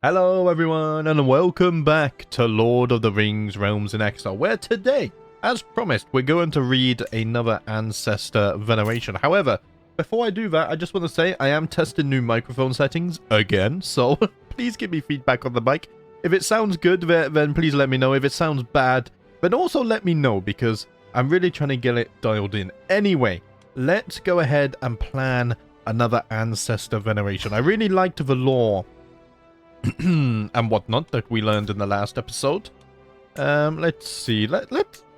Hello everyone and welcome back to Lord of the Rings Realms in Exile, where today, as promised, we're going to read another Ancestor Veneration. However, before I do that, I just want to say I am testing new microphone settings again, so please give me feedback on the mic. If it sounds good, then please let me know. If it sounds bad, then also let me know, because I'm really trying to get it dialed in. Anyway, let's go ahead and plan another Ancestor Veneration. I really liked the lore and whatnot that we learned in the last episode. Let's see.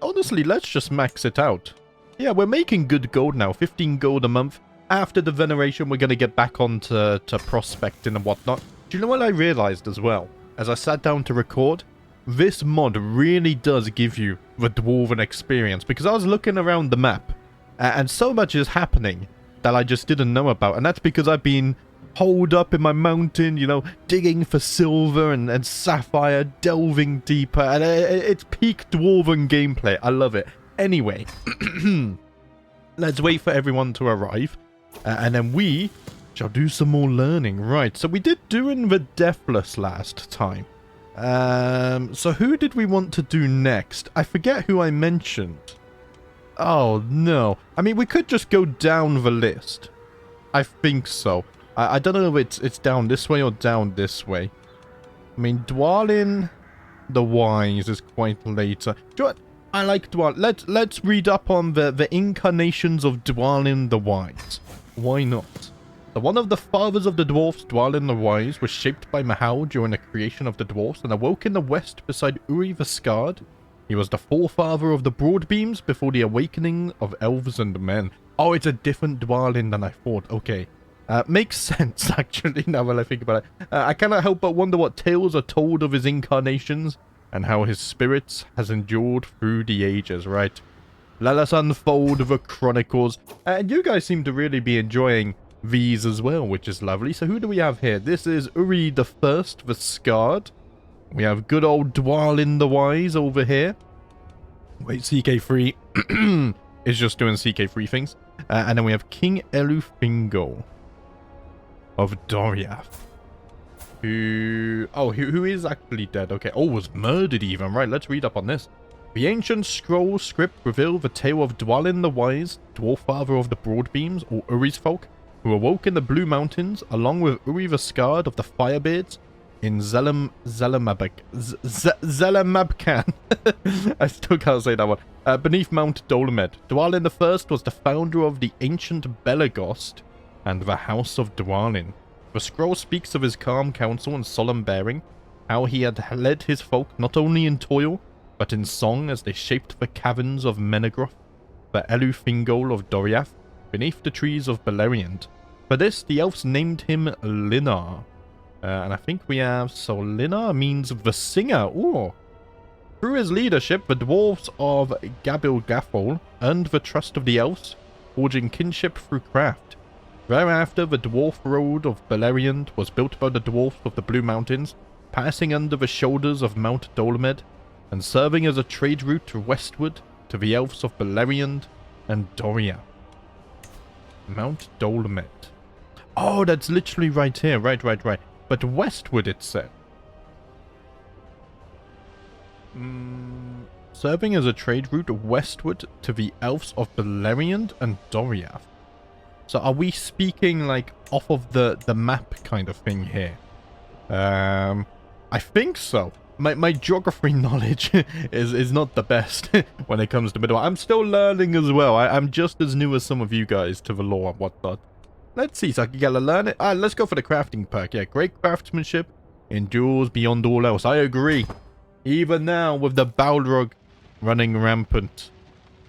Honestly, let's just max it out. Yeah, we're making good gold now. 15 gold a month. After the veneration, we're going to get back on to prospecting and whatnot. Do you know what I realized as well? As I sat down to record, this mod really does give you the dwarven experience. Because I was looking around the map, and so much is happening that I just didn't know about. And that's because I've been holed up in my mountain, you know, digging for silver and sapphire, delving deeper, and it's peak dwarven gameplay. I love it. Anyway, let's wait for everyone to arrive, and then we shall do some more learning. Right, so we did doing the Deathless last time. So who did we want to do next? I forget who I mentioned. Oh, no. I mean, we could just go down the list. I think so. I don't know if it's down this way or down this way. I mean, Dwalin the Wise is quite later. Do you know what? I like Dwalin. Let's read up on the incarnations of Dwalin the Wise. Why not? So one of the fathers of the dwarfs, Dwalin the Wise, was shaped by Mahal during the creation of the dwarfs and awoke in the west beside Uri the Scarred. He was the forefather of the Broadbeams before the awakening of elves and men. Oh, it's a different Dwalin than I thought. Okay. Makes sense, actually, now that I think about it. I cannot help but wonder what tales are told of his incarnations and how his spirits has endured through the ages, right? Let us unfold the chronicles. And you guys seem to really be enjoying these as well, which is lovely. So who do we have here? This is Uri the First, the Scarred. We have good old Dwalin the Wise over here. Wait, CK3 is just doing CK3 things. And then we have King Elufingol of Doriath, who is actually dead. Okay. Oh, was murdered even. Right, let's read up on this. The ancient scroll script reveal the tale of Dwalin the Wise, dwarf father of the Broadbeams, or Uri's folk, who awoke in the Blue Mountains, along with Uri the Scarred of the Firebeards, in Zelamabkan. I still can't say that one. Beneath Mount Dolomed. Dwalin the First was the founder of the ancient Belagost and the House of Dwalin. The scroll speaks of his calm counsel and solemn bearing, how he had led his folk not only in toil, but in song as they shaped the caverns of Menegroth, the Elufingol of Doriath, beneath the trees of Beleriand. For this, the elves named him Linar. And I think we have, so Linar means the singer. Ooh. Through his leadership, the dwarves of Gabilgathol earned the trust of the elves, forging kinship through craft. Thereafter, the dwarf road of Beleriand was built by the dwarfs of the Blue Mountains, passing under the shoulders of Mount Dolomed, and serving as a trade route westward to the elves of Beleriand and Doria. Mount Dolomed. Oh, that's literally right here. Right. But westward, it said. Serving as a trade route westward to the elves of Beleriand and Doriath. So are we speaking like off of the map kind of thing here? I think so. My geography knowledge is not the best when it comes to Middle. I'm still learning as well. I'm just as new as some of you guys to the lore and whatnot. Let's see, so I can get to learn it. Let's go for the crafting perk. Yeah, great craftsmanship endures beyond all else. I agree. Even now, with the Balrog running rampant,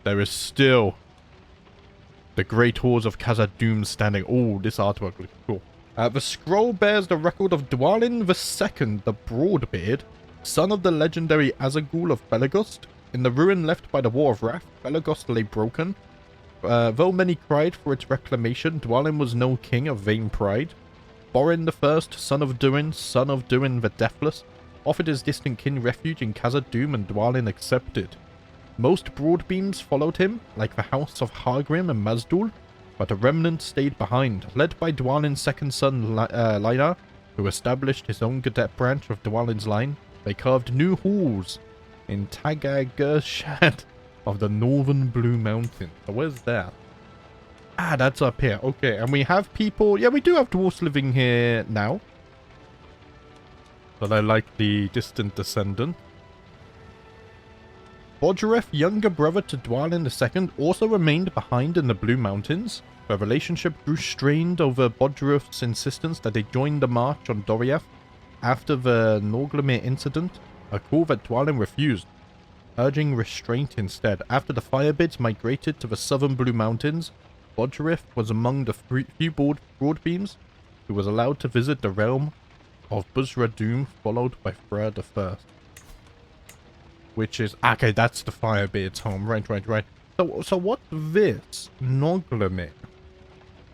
there is still the great halls of Khazad-dûm standing. Oh, this artwork looks cool. The scroll bears the record of Dwalin II, the Broadbeard, son of the legendary Azagul of Belagost. In the ruin left by the War of Wrath, Belagost lay broken. Though many cried for its reclamation, Dwalin was no king of vain pride. Borin I, son of Durin the Deathless, offered his distant kin refuge in Khazad-dûm, and Dwalin accepted. Most Broadbeams followed him, like the House of Hargrim and Mazdul, but a remnant stayed behind, led by Dwalin's second son, Linar, who established his own cadet branch of Dwalin's line. They carved new halls in Tagagershad of the northern Blue Mountains. So where's that? Ah, that's up here. Okay, and we have people... Yeah, we do have dwarves living here now. But I like the distant descendant. Bodref, younger brother to Dwalin II, also remained behind in the Blue Mountains. Their relationship grew strained over Bodref's insistence that they join the march on Doriath. After the Norglemir incident, a call that Dwalin refused, urging restraint instead. After the Firebids migrated to the southern Blue Mountains, Bodref was among the few Broadbeams who was allowed to visit the realm of Buzra-Doom, followed by Freya the First. Which is... Okay, that's the Firebeard's home. Right. So what's this? Norglemir,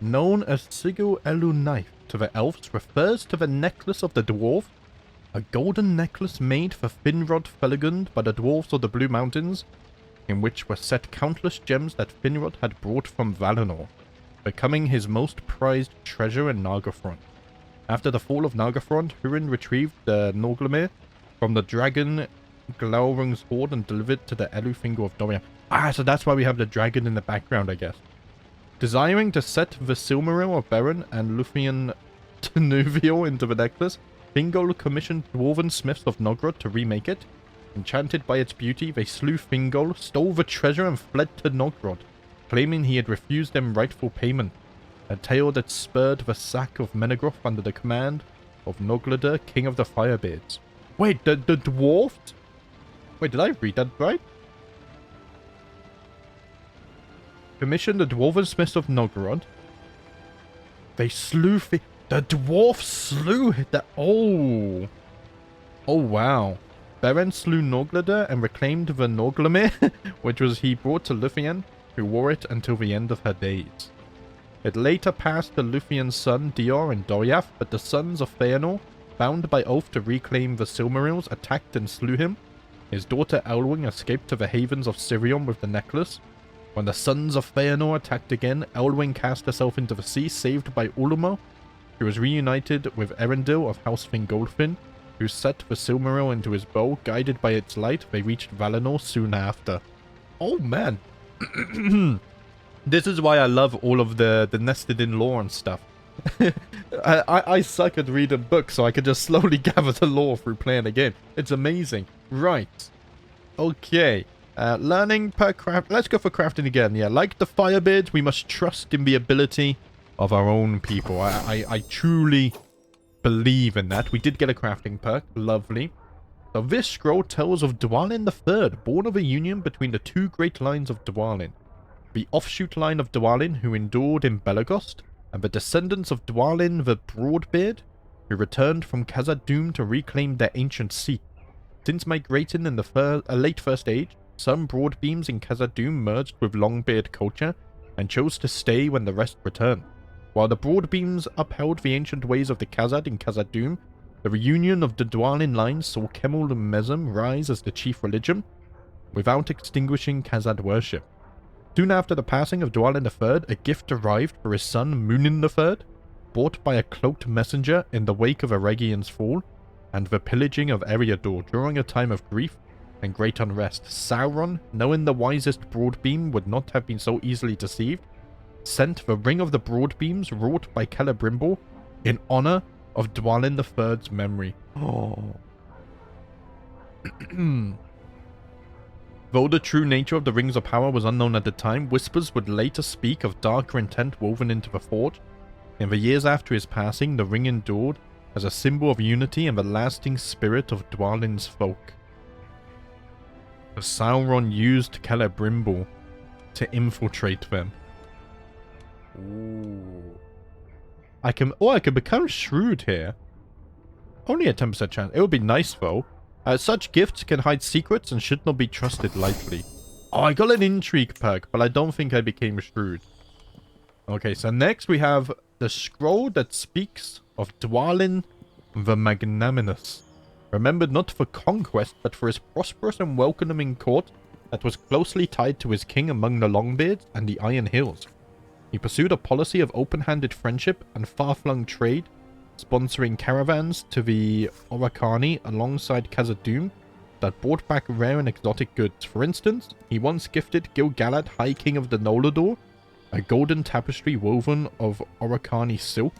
known as Sigil Elu Knife to the elves, refers to the necklace of the dwarf, a golden necklace made for Finrod Felagund by the dwarves of the Blue Mountains, in which were set countless gems that Finrod had brought from Valinor, becoming his most prized treasure in Nargothrond. After the fall of Nargothrond, Hurin retrieved the Norglemir from the dragon Glaurung's hoard and delivered to the Elufingal of Doriath. Ah, so that's why we have the dragon in the background, I guess. Desiring to set the Silmaril of Beren and Lúthien Tenuvial into the necklace, Fingol commissioned dwarven smiths of Nogrod to remake it. Enchanted by its beauty, they slew Fingol, stole the treasure, and fled to Nogrod, claiming he had refused them rightful payment. A tale that spurred the sack of Menegroth under the command of Noglader, king of the Firebeards. Wait, the dwarfs? Wait, did I read that right? Commissioned the dwarven smiths of Nogrod. They slew the dwarf slew the... Oh. Oh, wow. Beren slew Noglader and reclaimed the Norglemir, which was he brought to Lúthien, who wore it until the end of her days. It later passed to Lúthien's son Dior and Doriath, but the sons of Feanor, bound by oath to reclaim the Silmarils, attacked and slew him. His daughter Elwing escaped to the havens of Sirion with the necklace. When the sons of Feanor attacked again, Elwing cast herself into the sea, saved by Ulmo, who was reunited with Erendil of House Fingolfin, who set the Silmaril into his bow. Guided by its light, they reached Valinor soon after. Oh, man. This is why I love all of the nested-in lore and stuff. I suck at reading books, so I can just slowly gather the lore through playing a game. It's amazing. Right. Okay. Learning per craft. Let's go for crafting again. Yeah, like the Firebeard, we must trust in the ability of our own people. I truly believe in that. We did get a crafting perk. Lovely. So this scroll tells of Dwalin III, born of a union between the two great lines of Dwalin. The offshoot line of Dwalin, who endured in Belagost, and the descendants of Dwalin the Broadbeard, who returned from Khazad-dûm to reclaim their ancient seat. Since migrating in the late First Age, some Broadbeams in Khazad-dûm merged with Longbeard culture, and chose to stay when the rest returned. While the Broadbeams upheld the ancient ways of the Khazad in Khazad-dûm, the reunion of the Dwalin line saw Kemul Mezem rise as the chief religion, without extinguishing Khazad worship. Soon after the passing of Dwalin III, a gift arrived for his son Munin III, brought by a cloaked messenger in the wake of Eregian's fall, and the pillaging of Eriador during a time of grief and great unrest. Sauron, knowing the wisest Broadbeam would not have been so easily deceived, sent the Ring of the Broadbeams wrought by Celebrimbor in honor of Dwalin III's memory. Oh. Though the true nature of the Rings of Power was unknown at the time, whispers would later speak of darker intent woven into the forge. In the years after his passing, the ring endured as a symbol of unity and the lasting spirit of Dwalin's folk. The Sauron used Celebrimbor to infiltrate them. Ooh. I can become shrewd here. Only a 10% chance. It would be nice though. Such gifts can hide secrets and should not be trusted lightly. Oh, I got an intrigue perk, but I don't think I became shrewd. Okay, so next we have the scroll that speaks of Dwalin the Magnanimous. Remembered not for conquest, but for his prosperous and welcoming court that was closely tied to his king among the Longbeards and the Iron Hills. He pursued a policy of open-handed friendship and far-flung trade, sponsoring caravans to the Orakani alongside Khazad-dûm that brought back rare and exotic goods. For instance, he once gifted Gil-galad, High King of the Noldor, a golden tapestry woven of Orakani silk,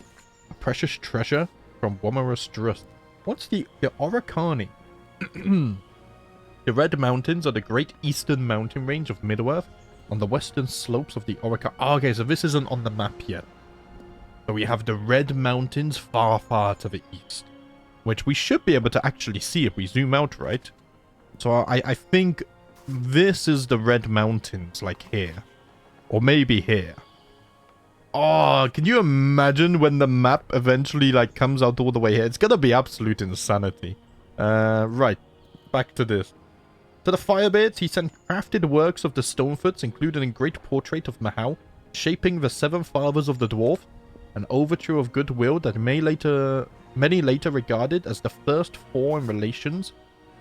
a precious treasure from Womerus Drust. What's the Orakani? The Red Mountains are the great eastern mountain range of Middle-earth on the western slopes of the Orakani. Oh, okay, so this isn't on the map yet. So we have the Red Mountains far, far to the east, which we should be able to actually see if we zoom out, right? So I think this is the Red Mountains, like here. Or maybe here. Oh, can you imagine when the map eventually, like, comes out all the way here? It's gonna be absolute insanity. Right. Back to this. To the Firebeards, he sent crafted works of the Stonefoots, including a great portrait of Mahau, shaping the Seven Fathers of the Dwarf, an overture of goodwill that many later regarded as the first four in relations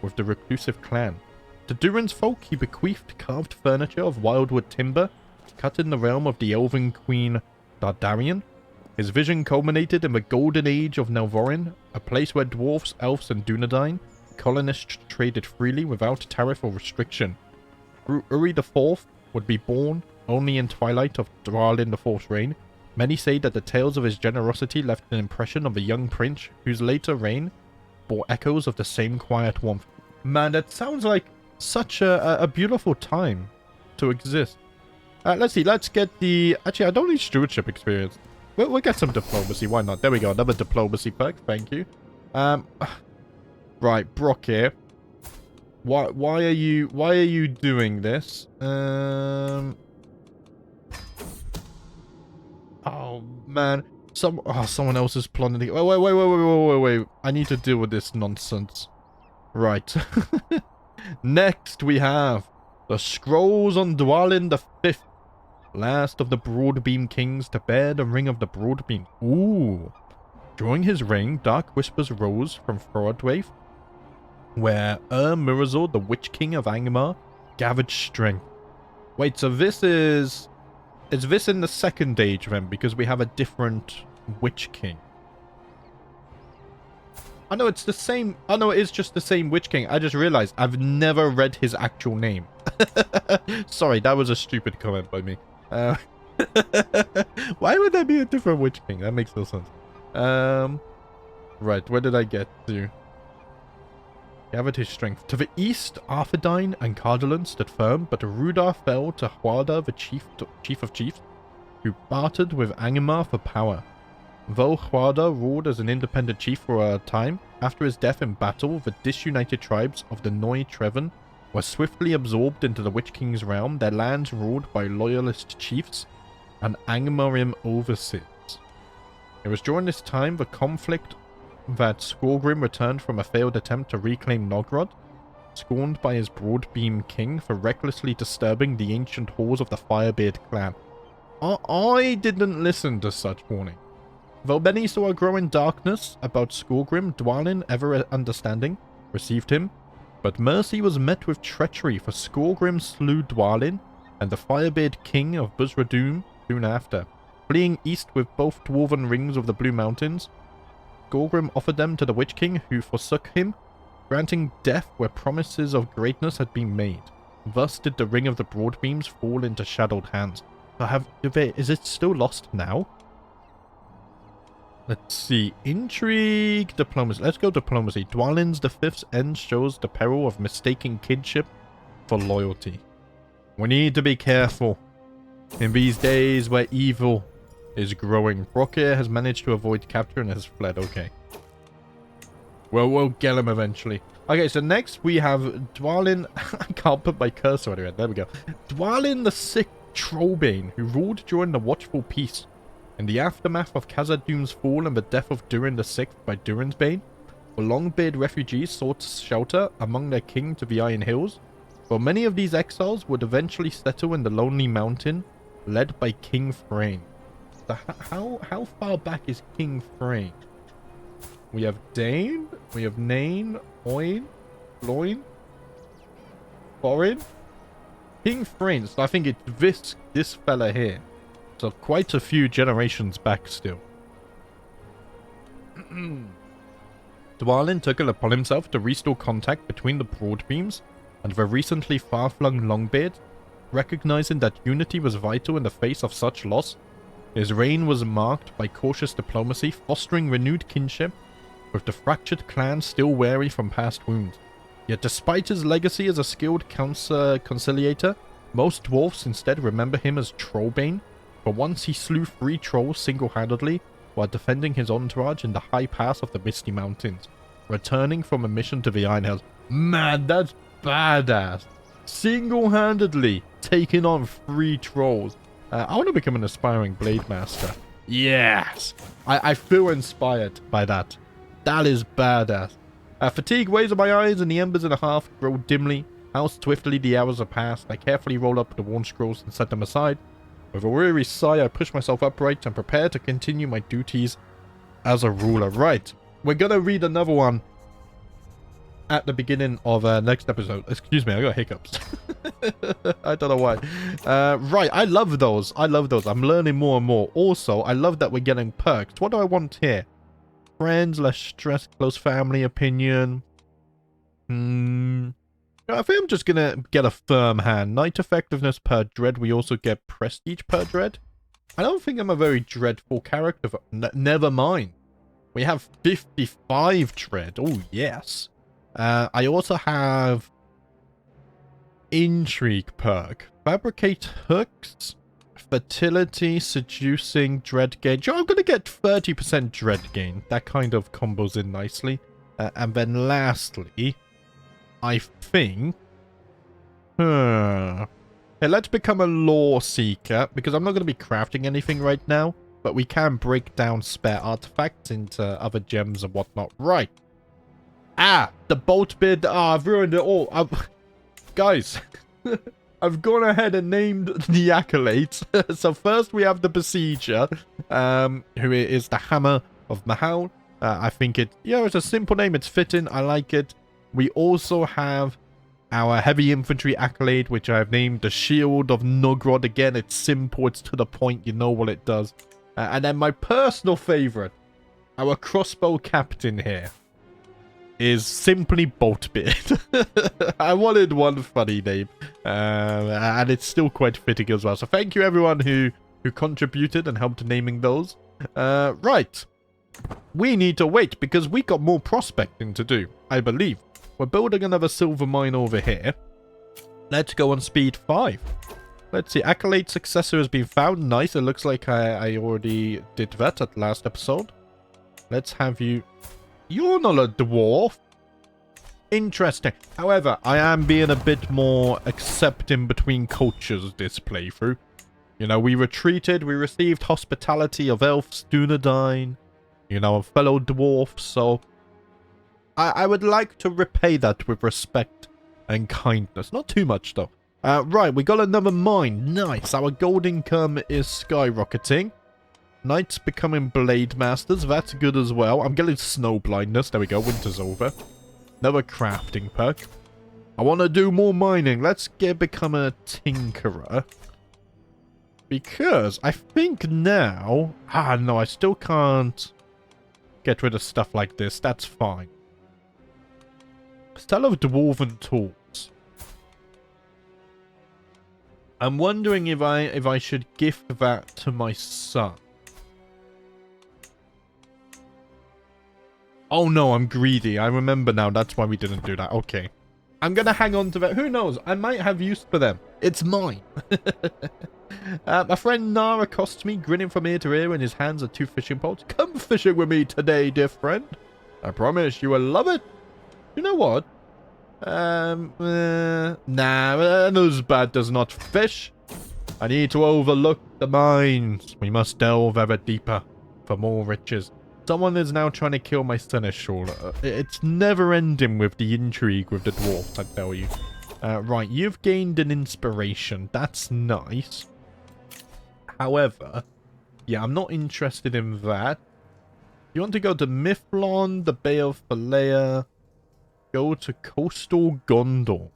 with the reclusive clan. To Durin's folk, he bequeathed carved furniture of wildwood timber, cut in the realm of the Elven Queen Dardarian. His vision culminated in the Golden Age of Nelvorin, a place where dwarfs, elves, and Dunedain colonists traded freely without tariff or restriction. Uri IV would be born only in twilight of Dwalin IV's reign. Many say that the tales of his generosity left an impression of a young prince whose later reign bore echoes of the same quiet warmth. Man, that sounds like such a beautiful time to exist. Let's see, let's get the... Actually, I don't need stewardship experience. We'll get some diplomacy, why not? There we go, another diplomacy perk, thank you. Right, Brock here. Why are you doing this? Oh man, someone else is plotting. Wait. I need to deal with this nonsense. Right. Next we have the Scrolls on Dwalin V, last of the Broadbeam Kings to bear the Ring of the Broadbeam. Ooh. During his reign, dark whispers rose from Frodwaith, where Murazor, the Witch King of Angmar, gathered strength. Wait, so this is... Is this in the second age then? Because we have a different Witch King. I know it's the same... Oh no, it is just the same Witch King. I just realized I've never read his actual name. Sorry, that was a stupid comment by me. Why would there be a different Witch King? That makes no sense. Right, where did I get to? Gathered his strength. To the east, Arthedain and Cardolan stood firm, but Rudar fell to Hwada, the chief of chiefs, who bartered with Angmar for power. Though Hwada ruled as an independent chief for a time, after his death in battle, the disunited tribes of the Noi Treven were swiftly absorbed into the Witch King's realm, their lands ruled by loyalist chiefs and Angmarim overseers. It was during this time the conflict that Skorgrim returned from a failed attempt to reclaim Nogrod, scorned by his Broadbeam King for recklessly disturbing the ancient halls of the Firebeard clan. I didn't listen to such warning. Though many saw a growing darkness about Skorgrim, Dwalin, ever understanding, received him, but mercy was met with treachery, for Skorgrim slew Dwalin and the Firebeard King of Busradûm soon after. Fleeing east with both dwarven rings of the Blue Mountains, Skorgrim offered them to the Witch King, who forsook him, granting death where promises of greatness had been made. Thus did the Ring of the Broadbeams fall into shadowed hands. Is it still lost now? Let's see. Intrigue, diplomacy. Let's go diplomacy. Dwalin's the Fifth's end shows the peril of mistaking kinship for loyalty. We need to be careful in these days where evil is growing. Brokir has managed to avoid capture and has fled. Okay. Well, we'll get him eventually. Okay, so next we have Dwalin. I can't put my cursor anywhere. There we go. Dwalin the Sixth Trollbane, who ruled during the Watchful Peace. In the aftermath of Khazad-dûm's fall and the death of Durin VI by Durin's Bane, the Longbeard refugees sought shelter among their king to the Iron Hills, while many of these exiles would eventually settle in the Lonely Mountain, led by King Thrain. So how far back is King Thrain? We have Dane, we have Nain, Oin, Loin, Thorin, King Thrain. So I think it's this fella here. So quite a few generations back still. Dwalin took it upon himself to restore contact between the Broadbeams and the recently far-flung Longbeard. Recognizing that unity was vital in the face of such loss, his reign was marked by cautious diplomacy, fostering renewed kinship, with the fractured clan still wary from past wounds. Yet despite his legacy as a skilled conciliator, most dwarfs instead remember him as Trollbane, for once he slew 3 trolls single-handedly while defending his entourage in the high pass of the Misty Mountains, returning from a mission to the Iron Hills. Man, that's badass. Single-handedly taking on 3 trolls. I want to become an aspiring Blade Master. Yes! I feel inspired by that. That is badass. Fatigue weighs on my eyes and the embers in the hearth grow dimly. How swiftly the hours have passed. I carefully roll up the worn scrolls and set them aside. With a weary sigh, I push myself upright and prepare to continue my duties as a ruler. Right, we're gonna read another one at the beginning of next episode. Excuse me, I got hiccups. I don't know why. Right, I love those. I love those. I'm learning more and more. Also, I love that we're getting perks. What do I want here? Friends, less stress, close family, opinion. I think I'm just gonna get a firm hand. Night effectiveness per dread. We also get prestige per dread. I don't think I'm a very dreadful character. Never mind. We have 55 dread. Oh, yes. I also have intrigue perk. Fabricate hooks. Fertility, seducing, dread gain. I'm going to get 30% dread gain. That kind of combos in nicely. And then lastly, I think... Hey, let's become a lore seeker, because I'm not going to be crafting anything right now, but we can break down spare artifacts into other gems and whatnot. Right. Ah, the bolt bid. Ah, I've ruined it all. Guys, I've gone ahead and named the accolades. So first we have the Besieger, who is the Hammer of Mahal. I think it's a simple name. It's fitting. I like it. We also have our heavy infantry accolade, which I've named the Shield of Nogrod. Again, it's simple, it's to the point, you know what it does. And then my personal favorite, our crossbow captain here, is simply Boltbeard. I wanted one funny name, and it's still quite fitting as well. So thank you everyone who contributed and helped naming those. Right. We need to wait because we got more prospecting to do, I believe. We're building another silver mine over here. Let's go on speed 5. Let's see. Accolade successor has been found. Nice. It looks like I already did that at last episode. Let's have you... You're not a dwarf. Interesting. However, I am being a bit more accepting between cultures this playthrough. You know, we retreated. We received hospitality of elves, Dunedain, you know, a fellow dwarf. So... I would like to repay that with respect and kindness. Not too much, though. Right, we got another mine. Nice. Our gold income is skyrocketing. Knights becoming blade masters. That's good as well. I'm getting snow blindness. There we go. Winter's over. Another crafting perk. I want to do more mining. Let's become a tinkerer. Because I think now... no, I still can't get rid of stuff like this. That's fine. Style of dwarven tools. I'm wondering if I should gift that to my son. Oh no, I'm greedy. I remember now. That's why we didn't do that. Okay. I'm gonna hang on to that. Who knows? I might have use for them. It's mine. My friend Nara accosts me, grinning from ear to ear, and his hands are 2 fishing poles. Come fishing with me today, dear friend. I promise you will love it. You know what? Nah, Nuzbad does not fish. I need to overlook the mines. We must delve ever deeper for more riches. Someone is now trying to kill my seneschal. It's never ending with the intrigue with the dwarfs, I tell you. Right, you've gained an inspiration. That's nice. However, yeah, I'm not interested in that. You want to go to Mithlon, the Bay of Philea. Go to Coastal Gondor.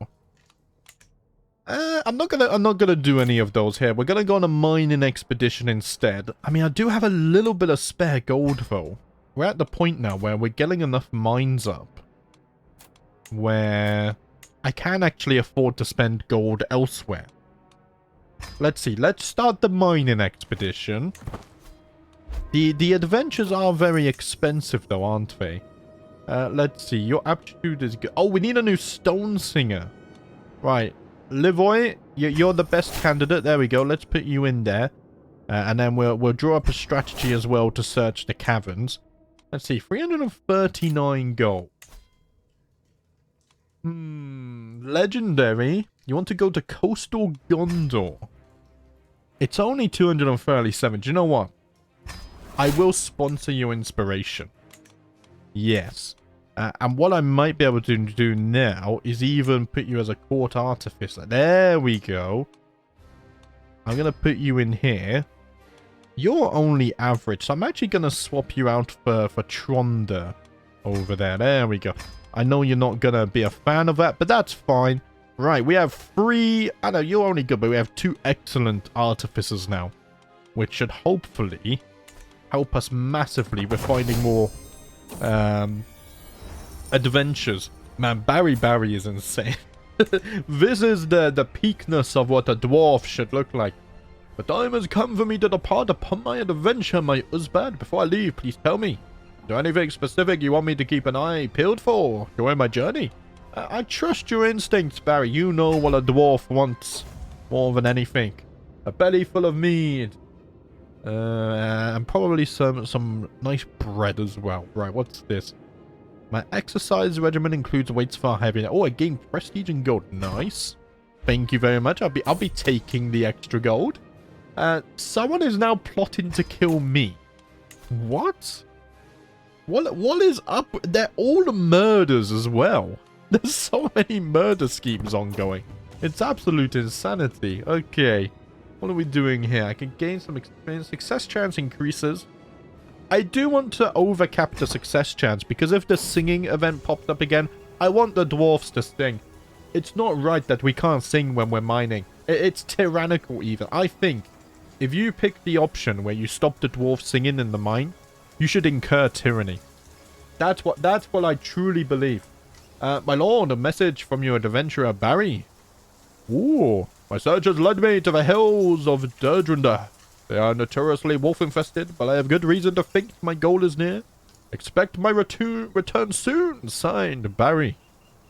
I'm not gonna do any of those here. We're gonna go on a mining expedition instead. I mean, I do have a little bit of spare gold though. we're at the point now where we're getting enough mines up where I can actually afford to spend gold elsewhere. Let's see. Let's start the mining expedition. The adventures are very expensive though, aren't they? Let's see. Your aptitude is good. Oh, we need a new stone singer. Right. Livoy, you're the best candidate. There we go. Let's put you in there. And then we'll draw up a strategy as well to search the caverns. Let's see. 339 gold. Legendary. You want to go to Coastal Gondor. It's only 237. Do you know what? I will sponsor your inspiration. Yes. And what I might be able to do now is even put you as a court artificer. There we go. I'm going to put you in here. You're only average, so I'm actually going to swap you out for Tronda over there. There we go. I know you're not going to be a fan of that, but that's fine. Right, we have 3... I know, you're only good, but we have 2 excellent artificers now. Which should hopefully help us massively with finding more adventures. Man, Barry is insane. This is the peakness of what a dwarf should look like. The time has come for me to depart upon my adventure, my husband. Before I leave, please tell me. Is there anything specific you want me to keep an eye peeled for during my journey? I trust your instincts, Barry. You know what a dwarf wants more than anything. A belly full of mead. And probably some nice bread as well. Right, what's this? My exercise regimen includes weights for heavy. Oh, I gained prestige and gold. Nice. Thank you very much. I'll be taking the extra gold. Someone is now plotting to kill me. What? What is up? They're all murders as well. There's so many murder schemes ongoing. It's absolute insanity. Okay. What are we doing here? I can gain some experience. Success chance increases. I do want to overcap the success chance because if the singing event pops up again, I want the dwarfs to sing. It's not right that we can't sing when we're mining. It's tyrannical even. I think if you pick the option where you stop the dwarfs singing in the mine, you should incur tyranny. That's what I truly believe. My lord, a message from your adventurer Barry. Ooh, my search has led me to the hills of Durdrunda. They are notoriously wolf-infested, but I have good reason to think my goal is near. Expect my return soon. Signed, Barry.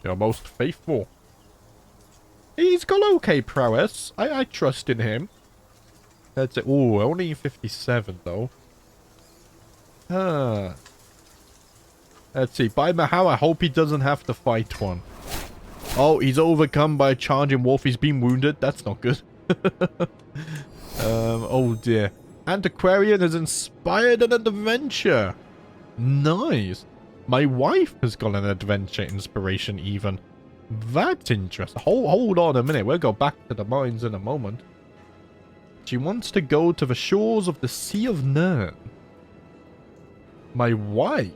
Your most faithful. He's got okay prowess. I trust in him. That's it. Ooh, only 57 though. Let's see. By Mahau, I hope he doesn't have to fight one. Oh, he's overcome by a charging wolf. He's been wounded. That's not good. Oh dear. Antiquarian has inspired an adventure. Nice. My wife has got an adventure inspiration even. That's interesting. Hold on a minute. We'll go back to the mines in a moment. She wants to go to the shores of the Sea of Nern. My wife?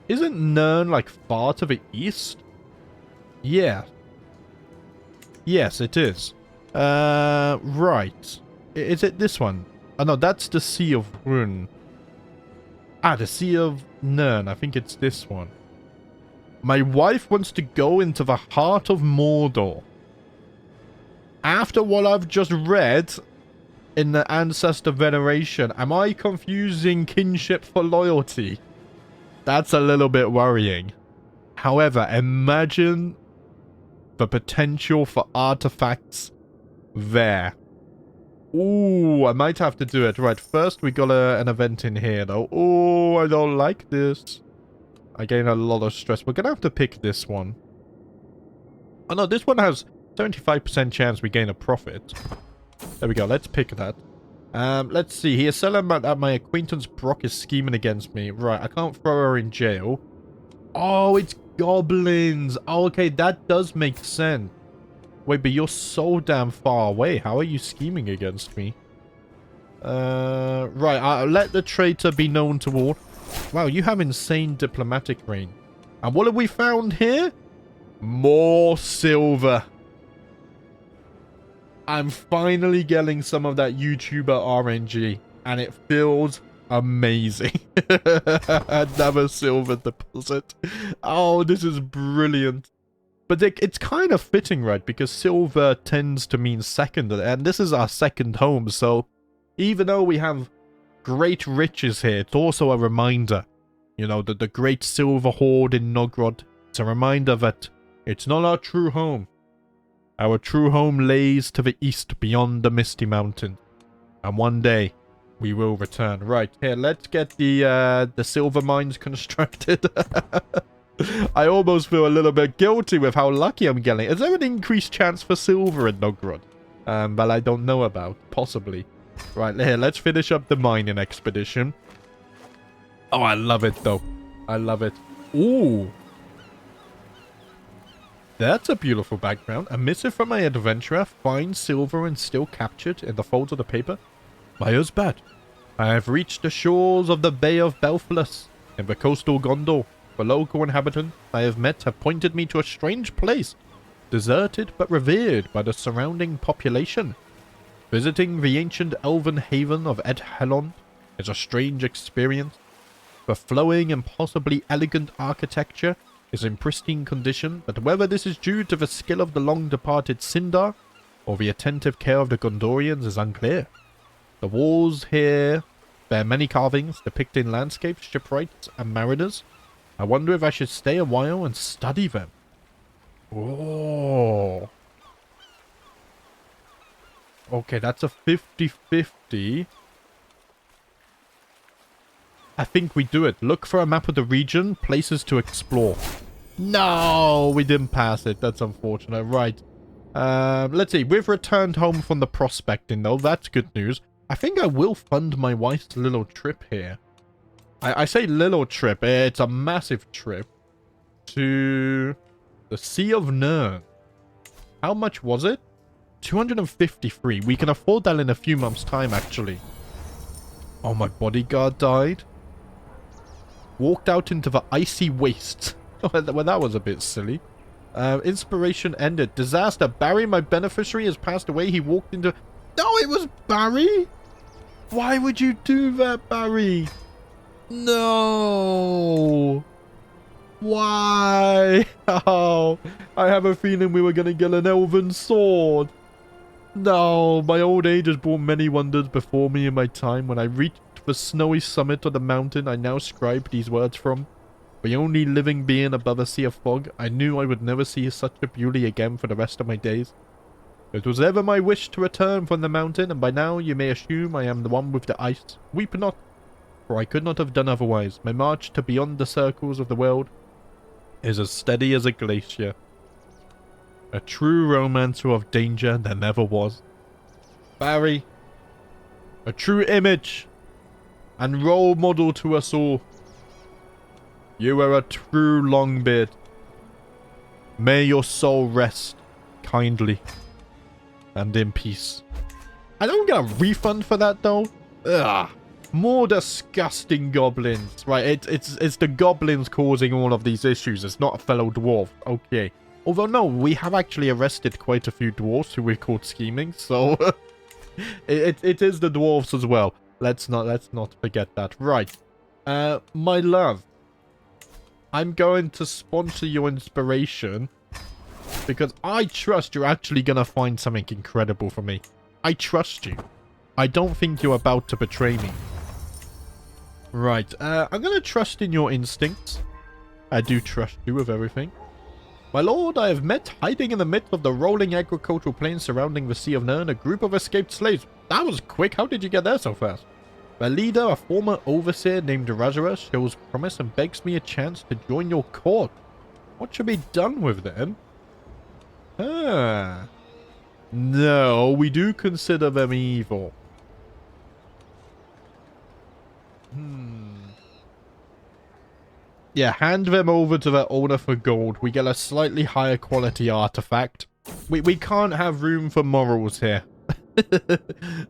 Isn't Nern like far to the east? Yeah. Yes, it is. Right. Is it this one? Oh no, that's the Sea of Run. Ah, the Sea of Nern. I think it's this one. My wife wants to go into the heart of Mordor. After what I've just read in the Ancestor Veneration, am I confusing kinship for loyalty? That's a little bit worrying. However, imagine the potential for artifacts there. Ooh, I might have to do it. Right, first we got an event in here though. Oh, I don't like this. I gain a lot of stress. We're gonna have to pick this one. Oh no, this one has 75% chance we gain a profit. There we go, let's pick that. Let's see. He is selling that my acquaintance Brock is scheming against me. Right, I can't throw her in jail. Oh, it's goblins. Oh, okay, that does make sense. Wait, but you're so damn far away. How are you scheming against me? Right, I'll let the traitor be known to all. Wow, you have insane diplomatic reign. And what have we found here? More silver. I'm finally getting some of that YouTuber RNG. And it feels amazing. Another silver deposit. Oh, this is brilliant. But it's kind of fitting, right? Because silver tends to mean second, and this is our second home, so even though we have great riches here, it's also a reminder, you know, that the great silver hoard in Nogrod, it's a reminder that it's not our true home. Our true home lays to the east beyond the Misty Mountain, and one day we will return. Right, here, let's get the silver mines constructed. I almost feel a little bit guilty with how lucky I'm getting. Is there an increased chance for silver in Nogrod? But I don't know about. Possibly. Right, here, let's finish up the mining expedition. Oh, I love it, though. I love it. Ooh. That's a beautiful background. A missive from my adventurer. Find silver and still captured in the folds of the paper. My ear's bad. I have reached the shores of the Bay of Belflus in the coastal Gondor. The local inhabitants I have met have pointed me to a strange place, deserted but revered by the surrounding population. Visiting the ancient elven haven of Ed Helon is a strange experience. The flowing and possibly elegant architecture is in pristine condition, but whether this is due to the skill of the long-departed Sindar or the attentive care of the Gondorians is unclear. The walls here bear many carvings depicting landscapes, shipwrights, and mariners. I wonder if I should stay a while and study them. Oh. Okay, that's a 50-50. I think we do it. Look for a map of the region, places to explore. No, we didn't pass it. That's unfortunate. Right. Let's see. We've returned home from the prospecting, though. That's good news. I think I will fund my wife's little trip here. I say little trip. It's a massive trip to the Sea of Nirn. How much was it? 253. We can afford that in a few months' time, actually. Oh, my bodyguard died. Walked out into the icy wastes. Well, that was a bit silly. Inspiration ended. Disaster. Barry, my beneficiary, has passed away. He walked into... No, it was Barry? Why would you do that, Barry? No. Why? Oh, I have a feeling we were going to get an elven sword. No, my old age has brought many wonders before me in my time. When I reached the snowy summit of the mountain I now scribe these words from, the only living being above a sea of fog, I knew I would never see such a beauty again for the rest of my days. It was ever my wish to return from the mountain, and by now you may assume I am the one with the ice. Weep not, for I could not have done otherwise. My march to beyond the circles of the world is as steady as a glacier. A true romancer of danger there never was. Barry, a true image and role model to us all. You are a true Longbeard. May your soul rest kindly and in peace. I don't get a refund for that, though. Ugh. More disgusting goblins. Right, it's the goblins causing all of these issues. It's not a fellow dwarf. Okay. Although, no, we have actually arrested quite a few dwarves who we caught scheming, so... it is the dwarves as well. Let's not forget that. Right. My love. I'm going to sponsor your inspiration because I trust you're actually going to find something incredible for me. I trust you. I don't think you're about to betray me. Right. I'm going to trust in your instincts. I do trust you with everything. My lord, I have met, hiding in the midst of the rolling agricultural plains surrounding the Sea of Nirn, a group of escaped slaves. That was quick. How did you get there so fast? Their leader, a former overseer named Razara, shows promise and begs me a chance to join your court. What should be done with them? Ah. No, we do consider them evil. Yeah, hand them over to their owner for gold. We get a slightly higher quality artifact. We can't have room for morals here.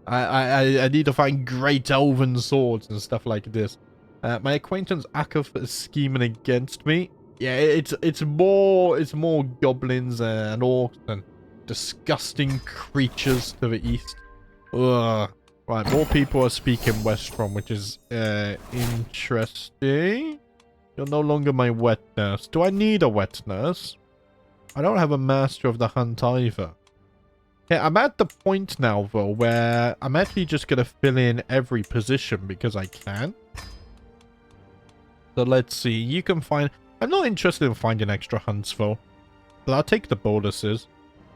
I need to find great elven swords and stuff like this. My acquaintance Akaf is scheming against me. Yeah, it's more goblins and orcs and disgusting creatures to the east. Ugh. Right, more people are speaking West from, which is interesting. You're no longer my wet nurse. Do I need a wet nurse? I don't have a master of the hunt either. Yeah, I'm at the point now, though, where I'm actually just going to fill in every position because I can. So let's see. You can find... I'm not interested in finding extra hunts, though. But I'll take the bonuses.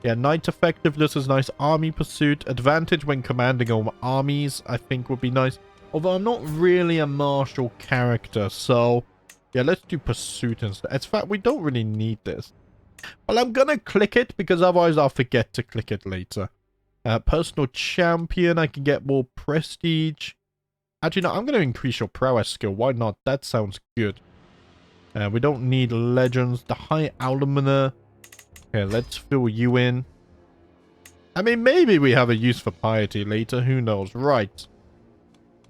Yeah, knight effectiveness is nice. Army pursuit. Advantage when commanding over armies, I think would be nice. Although I'm not really a martial character, so... Yeah, let's do pursuit instead. In fact, we don't really need this. Well, I'm gonna click it because otherwise I'll forget to click it later. Personal champion, I can get more prestige. Actually, no, I'm gonna increase your prowess skill. Why not? That sounds good. We don't need legends. The high alumina. Okay, let's fill you in. I mean, maybe we have a use for piety later. Who knows? Right.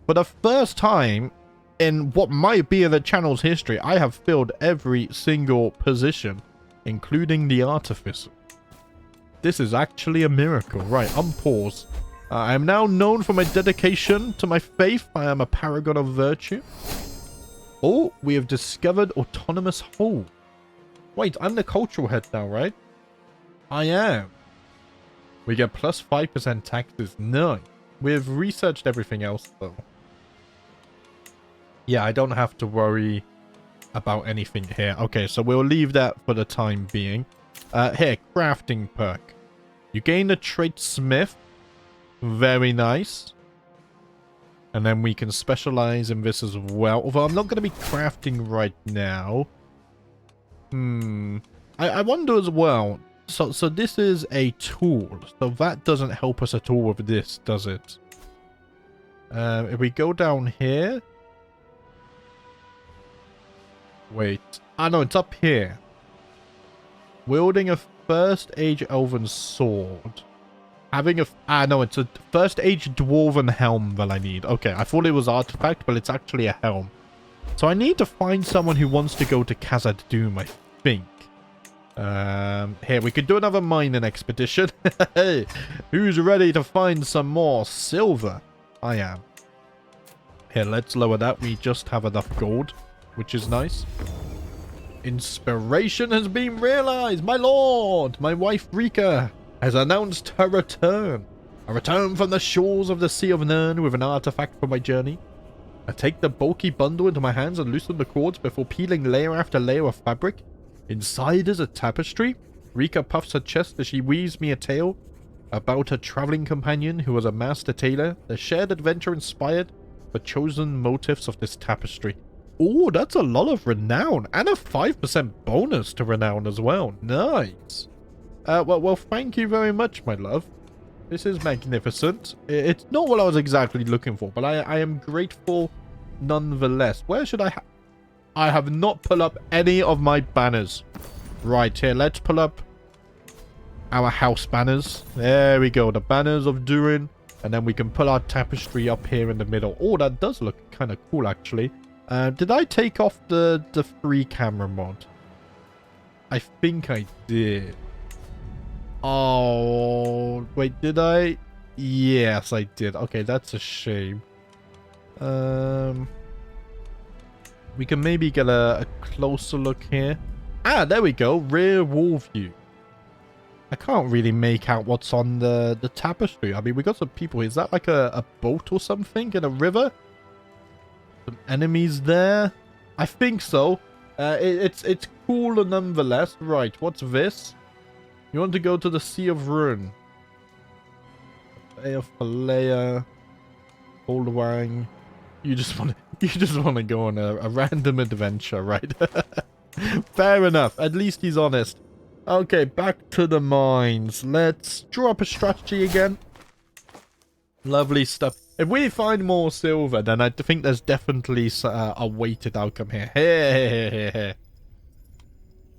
For the first time in what might be in the channel's history, I have filled every single position, including the artificer. This is actually a miracle. Right, unpause. I am now known for my dedication to my faith. I am a paragon of virtue. Oh, we have discovered autonomous hole. Wait, I'm the cultural head now, right? I am. We get plus 5% taxes. Nice. We have researched everything else, though. Yeah, I don't have to worry about anything here. Okay, so we'll leave that for the time being. Here, crafting perk. You gain the trait smith. Very nice. And then we can specialize in this as well. Although I'm not going to be crafting right now. I wonder as well. So this is a tool. So that doesn't help us at all with this, does it? If we go down here. Wait. Ah, no, it's up here. Wielding a first age elven sword. Having a... Ah, no, it's a first age dwarven helm that I need. Okay, I thought it was artifact, but it's actually a helm. So I need to find someone who wants to go to Khazad Dûm, I think. Here, we could do another mining expedition. Hey, who's ready to find some more silver? I am. Here, let's lower that. We just have enough gold, which is nice. Inspiration has been realized, my lord! My wife Rika has announced her return. A return from the shores of the Sea of Nirn with an artifact for my journey. I take the bulky bundle into my hands and loosen the cords before peeling layer after layer of fabric. Inside is a tapestry. Rika puffs her chest as she weaves me a tale about her traveling companion who was a master tailor. The shared adventure inspired the chosen motifs of this tapestry. Oh, that's a lot of renown. And a 5% bonus to renown as well. Nice. Well, thank you very much, my love. This is magnificent. It's not what I was exactly looking for, but I am grateful nonetheless. Where should I have not pulled up any of my banners. Right, here, let's pull up our house banners. There we go, the banners of Durin. And then we can pull our tapestry up here in the middle. Oh, that does look kind of cool, actually. Did I take off the free camera mod? I think I did. Oh, wait, did I? Yes, I did. Okay, that's a shame. We can maybe get a closer look here. Ah, there we go. Rear wall view. I can't really make out what's on the tapestry. I mean, we got some people. Is that like a boat or something in a river? Some enemies there? I think so. It's cool nonetheless. Right, what's this? You want to go to the Sea of Ruin. Bay of Falea. Oldwang. You just want to go on a random adventure, right? Fair enough. At least he's honest. Okay, back to the mines. Let's draw up a strategy again. Lovely stuff. If we find more silver, then I think there's definitely a weighted outcome here. Hey.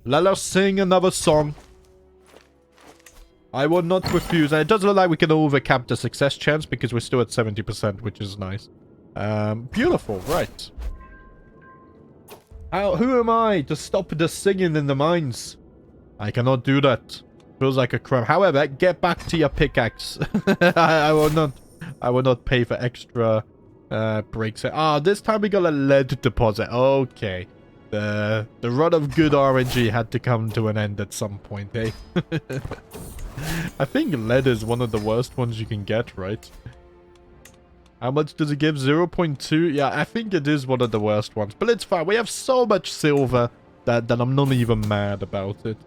Let us sing another song. I will not refuse. And it does look like we can overcap the success chance because we're still at 70%, which is nice. Beautiful, right. Who am I to stop the singing in the mines? I cannot do that. Feels like a crime. However, get back to your pickaxe. I will not I will not pay for extra breaks. Ah, this time we got a lead deposit. Okay. The run of good RNG had to come to an end at some point, eh? I think lead is one of the worst ones you can get, right? How much does it give? 0.2? Yeah, I think it is one of the worst ones. But it's fine. We have so much silver that I'm not even mad about it.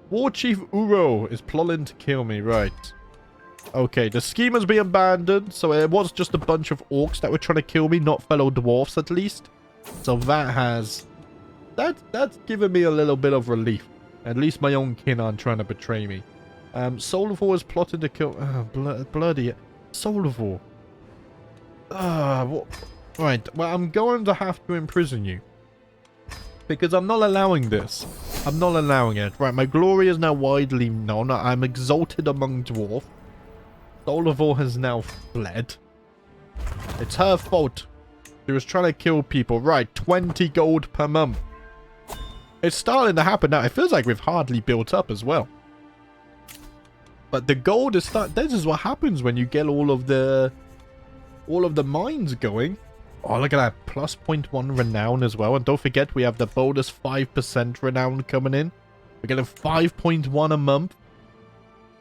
War Chief Uro is plotting to kill me, right. Okay, the scheme has been abandoned. So it was just a bunch of orcs that were trying to kill me, not fellow dwarfs at least. So that has... That's given me a little bit of relief. At least my own kin aren't trying to betray me. Solivor is plotting to kill... bloody... Solivor. Right, well, I'm going to have to imprison you. Because I'm not allowing this. I'm not allowing it. Right, my glory is now widely known. I'm exalted among dwarves. Solivor has now fled. It's her fault. She was trying to kill people. Right, 20 gold per month. It's starting to happen now. It feels like we've hardly built up as well. But the gold is this is what happens when you get all of the mines going. Oh, look at that. Plus 0.1 renown as well. And don't forget, we have the bonus 5% renown coming in. We're getting 5.1 a month.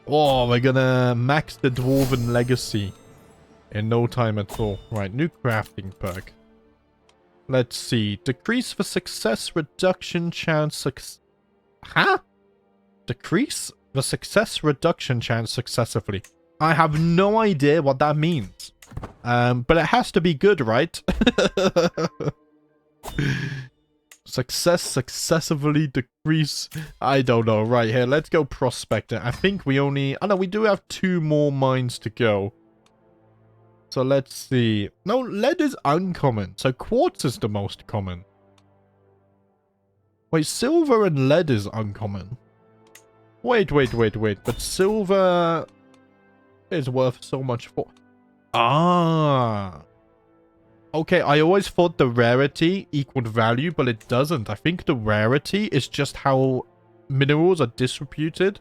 Oh, we're gonna max the Dwarven Legacy in no time at all. Right, new crafting perk. Let's see. Decrease the success reduction chance... Huh? Decrease the success reduction chance successively. I have no idea what that means. But it has to be good, right? Successively decrease. I don't know. Right here, let's go prospecting. I think we only... Oh, no, we do have 2 more mines to go. So let's see. No, lead is uncommon. So quartz is the most common. Wait, silver and lead is uncommon. Wait. But silver is worth so much for... Ah. Okay, I always thought the rarity equaled value, but it doesn't. I think the rarity is just how minerals are distributed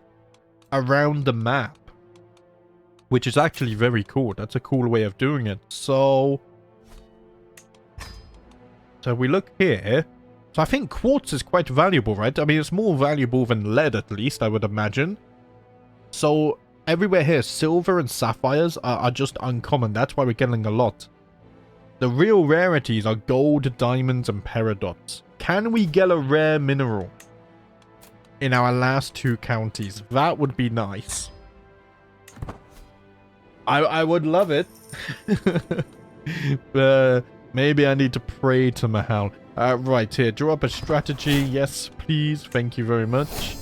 around the map. Which is actually very cool. That's a cool way of doing it. So we look here. So I think quartz is quite valuable, right? I mean, it's more valuable than lead, at least, I would imagine. So everywhere here, silver and sapphires are just uncommon. That's why we're getting a lot. The real rarities are gold, diamonds, and peridots. Can we get a rare mineral in our last 2 counties? That would be nice. I would love it. Maybe I need to pray to Mahal. Right here, draw up a strategy. Yes, please. Thank you very much.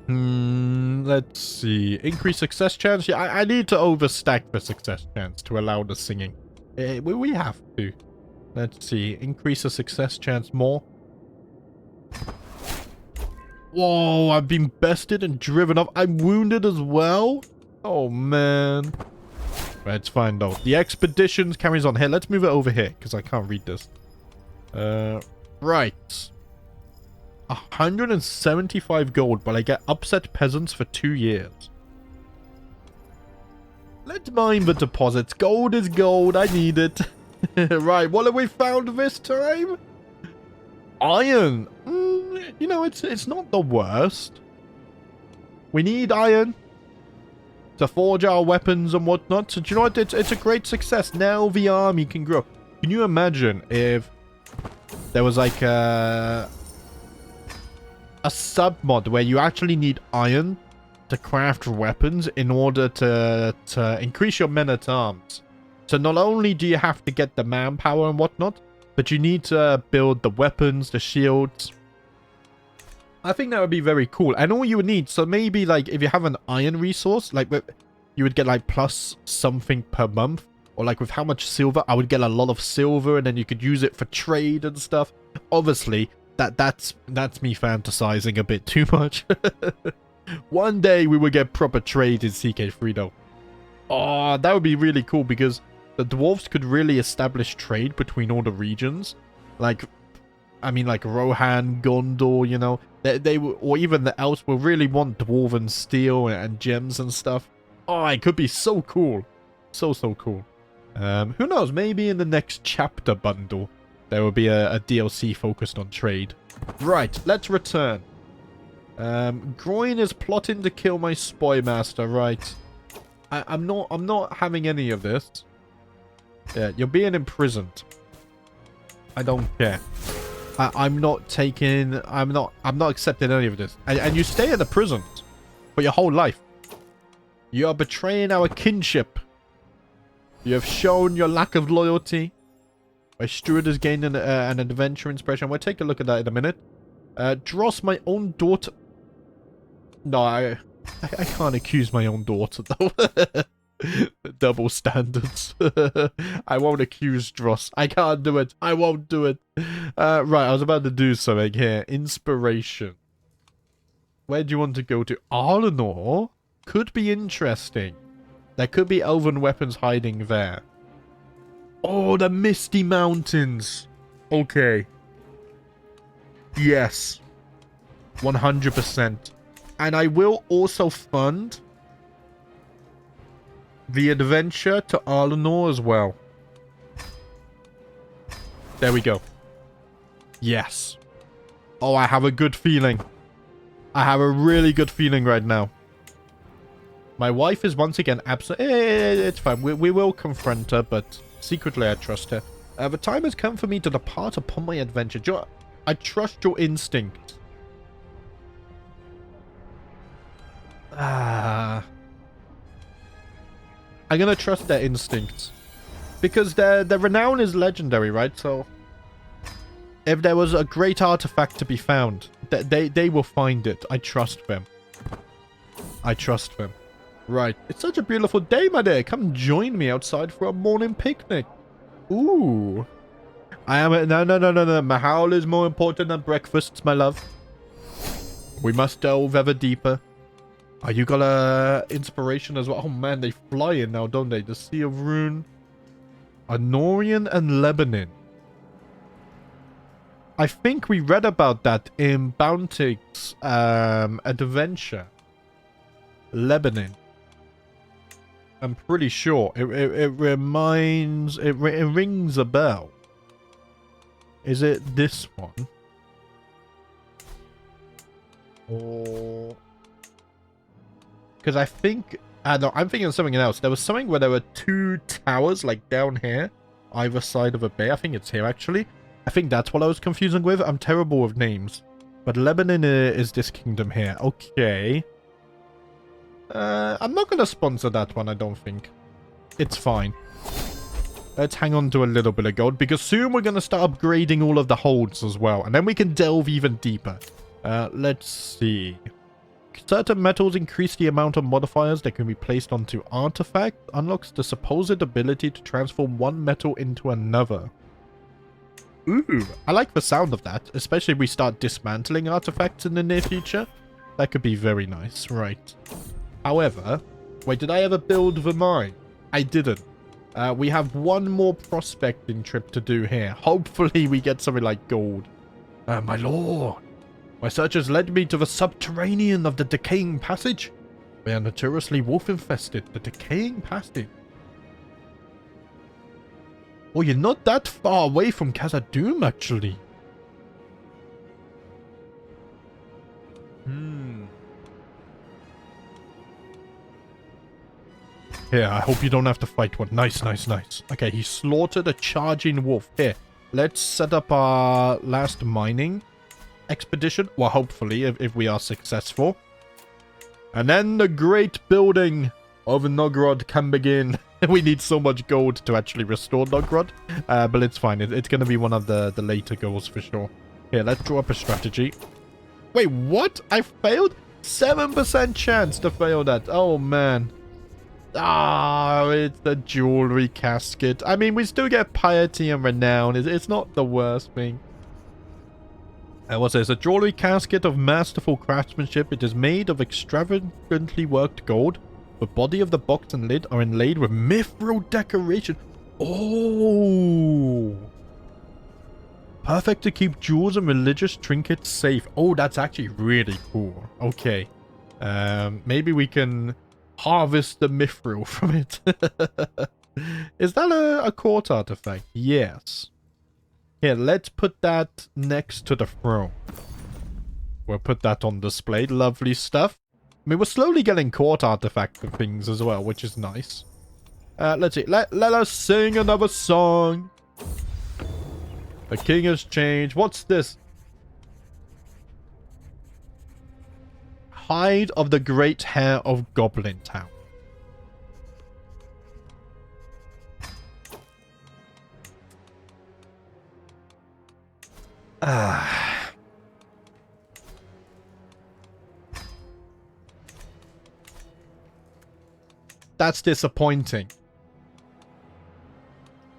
Let's see. Increase success chance. Yeah, I need to overstack the success chance to allow the singing. We have to. Let's see. Increase the success chance more. Whoa, I've been bested and driven off. I'm wounded as well. Oh, man. Right, it's fine, though. The expeditions carries on here. Let's move it over here, because I can't read this. Right. 175 gold, but I get upset peasants for 2 years. Let's mine the deposits. Gold is gold. I need it. Right, what have we found this time? Iron. You know, it's not the worst. We need iron to forge our weapons and whatnot. So do you know what? It's a great success. Now the army can grow. Can you imagine if there was like a sub-mod where you actually need iron to craft weapons in order to increase your men-at-arms? So not only do you have to get the manpower and whatnot, but you need to build the weapons, the shields. I think that would be very cool. And all you would need, so maybe like if you have an iron resource, like you would get like plus something per month. Or like with how much silver, I would get a lot of silver and then you could use it for trade and stuff. Obviously, that's me fantasizing a bit too much. One day we will get proper trade in CK3 though. Oh, that would be really cool because the dwarves could really establish trade between all the regions. Like, I mean, like Rohan, Gondor, you know, they or even the elves will really want dwarven steel and gems and stuff. Oh, it could be so cool. So cool. Who knows? Maybe in the next chapter bundle, there will be a DLC focused on trade. Right, let's return. Groin is plotting to kill my spy master, right? I'm not having any of this. Yeah, you're being imprisoned. I don't care. I'm not accepting any of this. And you stay in the prison for your whole life. You are betraying our kinship. You have shown your lack of loyalty. My steward has gained an adventure inspiration. We'll take a look at that in a minute. Dross, my own daughter. No, I can't accuse my own daughter, though. Double standards. I won't accuse Dross. I can't do it. I won't do it. Right, I was about to do something here. Inspiration. Where do you want to go to? Arlenor? Could be interesting. There could be elven weapons hiding there. Oh, the Misty Mountains. Okay. Yes. 100%. And I will also fund the adventure to Arlenor as well. There we go. Yes. Oh, I have a good feeling. I have a really good feeling right now. My wife is once again absent. It's fine. We will confront her, but secretly I trust her. The time has come for me to depart upon my adventure. I trust your instinct. I'm gonna trust their instincts. Because their renown is legendary, right? So if there was a great artifact to be found, they will find it. I trust them. I trust them. Right. It's such a beautiful day, my dear. Come join me outside for a morning picnic. Ooh. No. Mahal is more important than breakfasts, my love. We must delve ever deeper. Oh, you got a inspiration as well. Oh man, they fly in now, don't they? The Sea of Rune. Honorian and Lebanon. I think we read about that in Bounty's adventure. Lebanon. I'm pretty sure. It rings a bell. Is it this one? Or... Because I think... no, I'm thinking of something else. There was something where there were two towers, like down here, either side of a bay. I think it's here, actually. I think that's what I was confusing with. I'm terrible with names. But Lebanon is this kingdom here. Okay. I'm not going to sponsor that one, I don't think. It's fine. Let's hang on to a little bit of gold, because soon we're going to start upgrading all of the holds as well. And then we can delve even deeper. Let's see. Certain metals increase the amount of modifiers that can be placed onto artifact. Unlocks the supposed ability to transform one metal into another. Ooh, I like the sound of that. Especially if we start dismantling artifacts in the near future. That could be very nice, right. However, wait, did I ever build the mine? I didn't. We have one more prospecting trip to do here. Hopefully we get something like gold. My lord. My search has led me to the subterranean of the Decaying Passage. We are notoriously wolf-infested. The Decaying Passage. Oh, you're not that far away from Khazad-dûm, actually. Here, I hope you don't have to fight one. Nice. Okay, he slaughtered a charging wolf. Here, let's set up our last mining expedition. Well, hopefully, if we are successful. And then the great building of Nogrod can begin. We need so much gold to actually restore Nogrod. But it's fine. It's going to be one of the later goals for sure. Here, let's draw up a strategy. Wait, what? I failed? 7% chance to fail that. Oh, man. Ah, it's the jewelry casket. I mean, we still get piety and renown. It's not the worst thing. What's this? A jewelry casket of masterful craftsmanship. It is made of extravagantly worked gold. The body of the box and lid are inlaid with mithril decoration. Oh! Perfect to keep jewels and religious trinkets safe. Oh, that's actually really cool. Okay. Maybe we can harvest the mithril from it. Is that a court artifact? Yes. Here, let's put that next to the throne. We'll put that on display. Lovely stuff. I mean, we're slowly getting court artifact things as well, which is nice. Let's see. Let us sing another song. The king has changed. What's this? Hide of the Great Hair of Goblin Town. That's disappointing.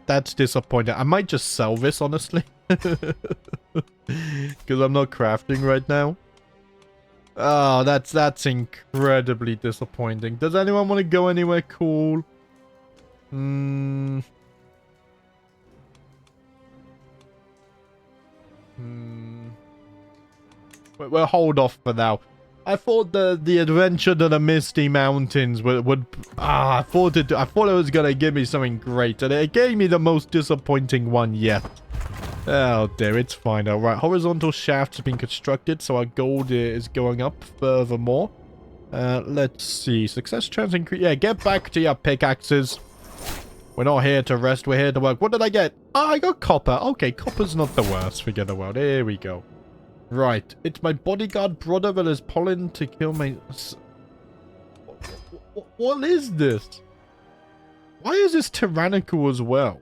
That's disappointing. I might just sell this, honestly. Because I'm not crafting right now. Oh, that's incredibly disappointing. Does anyone want to go anywhere cool? We'll hold off for now. I thought the adventure to the Misty Mountains would I thought it was gonna give me something great, and it gave me the most disappointing one yet. Oh dear, it's fine. Alright, horizontal shafts have been constructed, so our gold is going up furthermore. Let's see. Success chance increase. Yeah, get back to your pickaxes. We're not here to rest, we're here to work. What did I get? Oh, I got copper. Okay, copper's not the worst. Forget the world. Here we go. Right, it's my bodyguard brother that is pollen to kill my... What is this? Why is this tyrannical as well?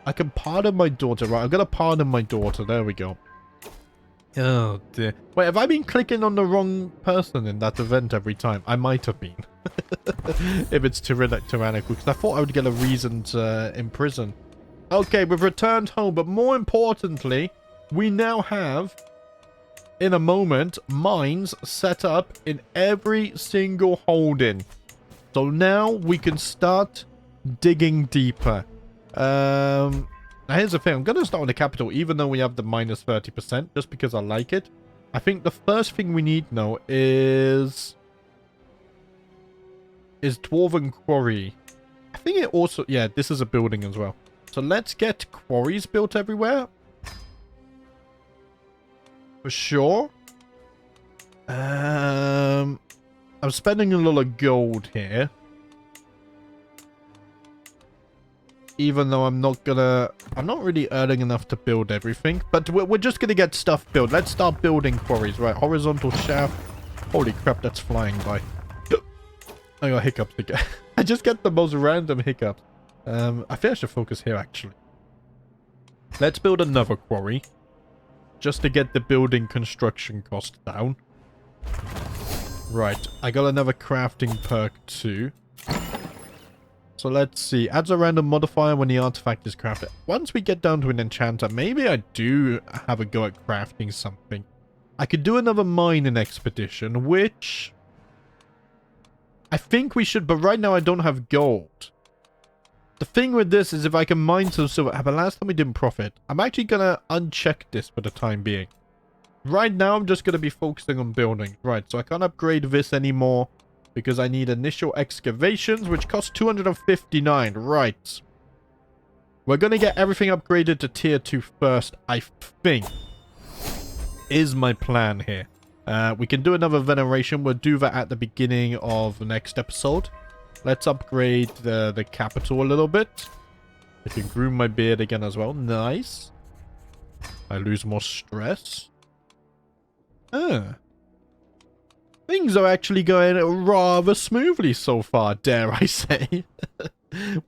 I can pardon my daughter. Right, I'm gonna pardon my daughter. There we go. Oh dear. Wait, have I been clicking on the wrong person in that event every time? I might have been. If it's tyrannical, because I thought I would get a reason to imprison. Okay, we've returned home, but more importantly... we now have, in a moment, mines set up in every single holding. So now we can start digging deeper. Now here's the thing. I'm going to start with the capital, even though we have the minus 30%, just because I like it. I think the first thing we need now is Dwarven Quarry. I think it also... yeah, this is a building as well. So let's get quarries built everywhere. For sure. I'm spending a lot of gold here. Even though I'm not really earning enough to build everything. But we're just gonna get stuff built. Let's start building quarries. Right, horizontal shaft. Holy crap, that's flying by. I got hiccups again. I just get the most random hiccups. I think I should focus here, actually. Let's build another quarry. Just to get the building construction cost down. Right, I got another crafting perk too. So let's see. Adds a random modifier when the artifact is crafted. Once we get down to an enchanter, maybe I do have a go at crafting something. I could do another mining expedition, which... I think we should, but right now I don't have gold. The thing with this is if I can mine some silver... but last time we didn't profit. I'm actually going to uncheck this for the time being. Right now, I'm just going to be focusing on building. Right, so I can't upgrade this anymore. Because I need initial excavations, which cost 259. Right. We're going to get everything upgraded to tier 2 first, I think. Is my plan here. We can do another veneration. We'll do that at the beginning of the next episode. Let's upgrade the capital a little bit. I can groom my beard again as well. Nice. I lose more stress. Things are actually going rather smoothly so far, dare I say.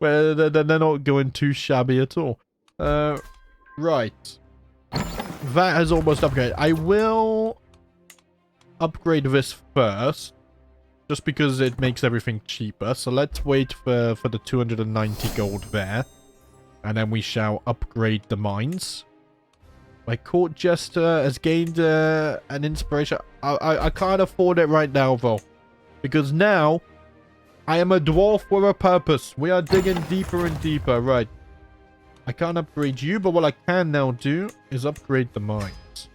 Well, they're not going too shabby at all. Right. That has almost upgraded. I will upgrade this first. Just because it makes everything cheaper. So let's wait for the 290 gold there. And then we shall upgrade the mines. My court jester has gained an inspiration. I can't afford it right now, though. Because now, I am a dwarf with a purpose. We are digging deeper and deeper. Right. I can't upgrade you, but what I can now do is upgrade the mines.